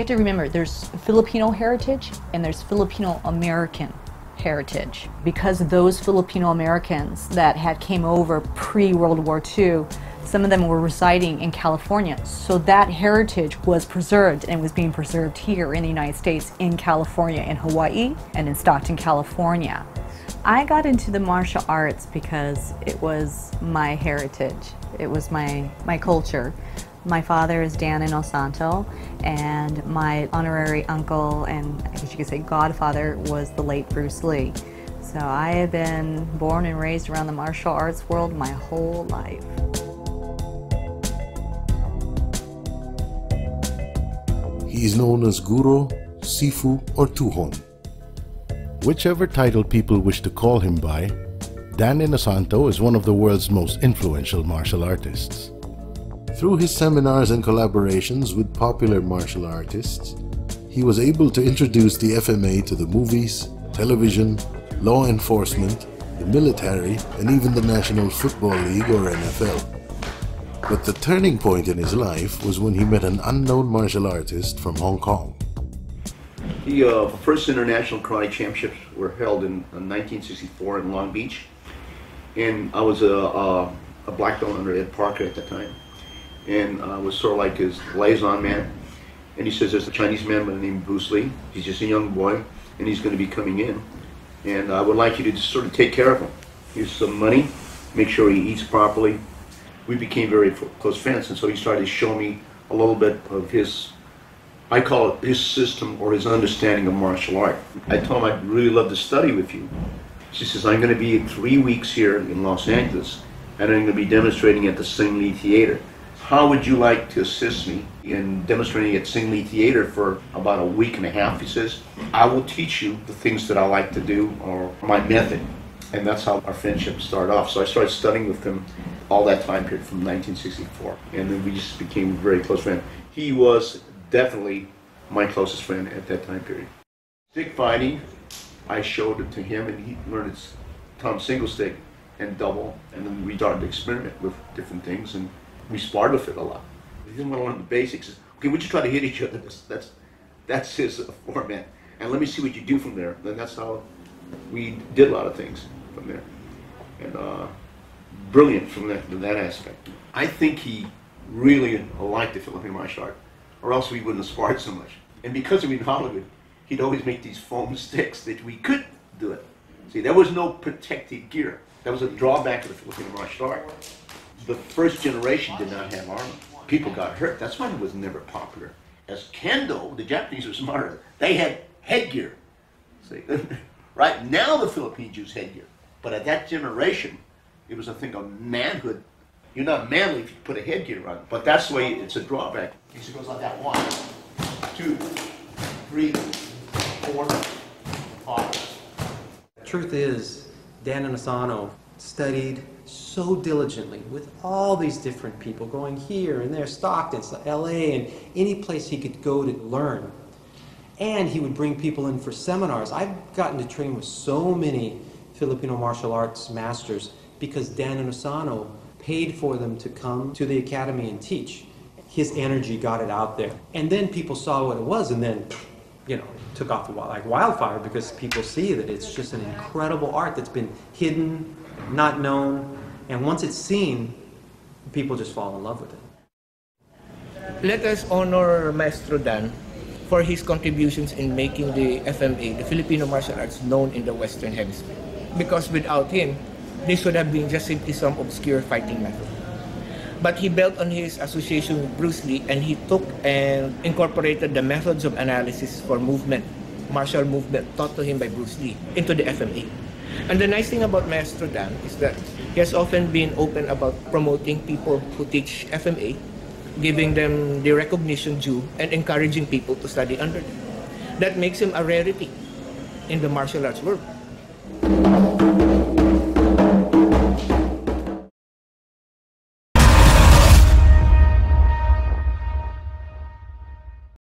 to remember there's Filipino heritage and there's Filipino American heritage, because those Filipino Americans that had came over pre-World War II, some of them were residing in California, so that heritage was preserved and was being preserved here in the United States, in California, in Hawaii, and in Stockton, California. I got into the martial arts because it was my heritage. It was my culture. My father is Dan Inosanto, and my honorary uncle, and I guess you could say godfather, was the late Bruce Lee. So I have been born and raised around the martial arts world my whole life. He is known as Guro, Sifu, or Tuhon. Whichever title people wish to call him by, Dan Inosanto is one of the world's most influential martial artists. Through his seminars and collaborations with popular martial artists, he was able to introduce the FMA to the movies, television, law enforcement, the military, and even the National Football League or NFL. But the turning point in his life was when he met an unknown martial artist from Hong Kong. The first international karate championships were held in 1964 in Long Beach, and I was a black belt under Ed Parker at the time, and I was sort of like his liaison man. And he says there's a Chinese man by the name of Bruce Lee. He's just a young boy, and he's going to be coming in, and I would like you to just sort of take care of him. Here's some money, make sure he eats properly. We became very close friends, and so he started to show me a little bit of his, I call it his system or his understanding of martial art. I told him I'd really love to study with you. She says, I'm going to be 3 weeks here in Los Angeles, and I'm going to be demonstrating at the Sing Lee Theater. How would you like to assist me in demonstrating at Sing Lee Theater for about a week and a half? He says, I will teach you the things that I like to do, or my method. And that's how our friendship started off. So I started studying with him all that time period from 1964. And then we just became very close friends. He was definitely my closest friend at that time period. Stick fighting, I showed it to him, and he learned his Tom single stick and double. And then we started to experiment with different things, and we sparred with it a lot. He didn't want to learn the basics. Okay, we just try to hit each other. That's his format. And let me see what you do from there. Then that's how we did a lot of things from there. And brilliant from that aspect. I think he really liked the Filipino martial art, or else we wouldn't have sparred so much. And because we were in Hollywood, he'd always make these foam sticks that we could do it. See, there was no protective gear. That was a drawback of the Filipino martial art. The first generation did not have armor. People got hurt. That's why it was never popular. As Kendo, the Japanese were smarter. They had headgear. See, right now the Philippines use headgear. But at that generation, it was a thing of manhood. You're not manly if you put a headgear on. But that's the way it's a drawback. It goes like that. 1, 2, 3, 4, 5. Truth is, Dan Inosanto studied so diligently with all these different people, going here and there, Stockton, LA, and any place he could go to learn. And he would bring people in for seminars. I've gotten to train with so many Filipino martial arts masters because Dan Inosanto paid for them to come to the academy and teach. His energy got it out there. And then people saw what it was, and then, you know, it took off like wildfire, because people see that it's just an incredible art that's been hidden, not known, and once it's seen, people just fall in love with it. Let us honor Maestro Dan for his contributions in making the FMA, the Filipino martial arts, known in the Western Hemisphere. Because without him, this would have been just simply some obscure fighting method. But he built on his association with Bruce Lee, and he took and incorporated the methods of analysis for movement, martial movement taught to him by Bruce Lee, into the FMA. And the nice thing about Maestro Dan is that he has often been open about promoting people who teach FMA, giving them the recognition due, and encouraging people to study under them. That makes him a rarity in the martial arts world.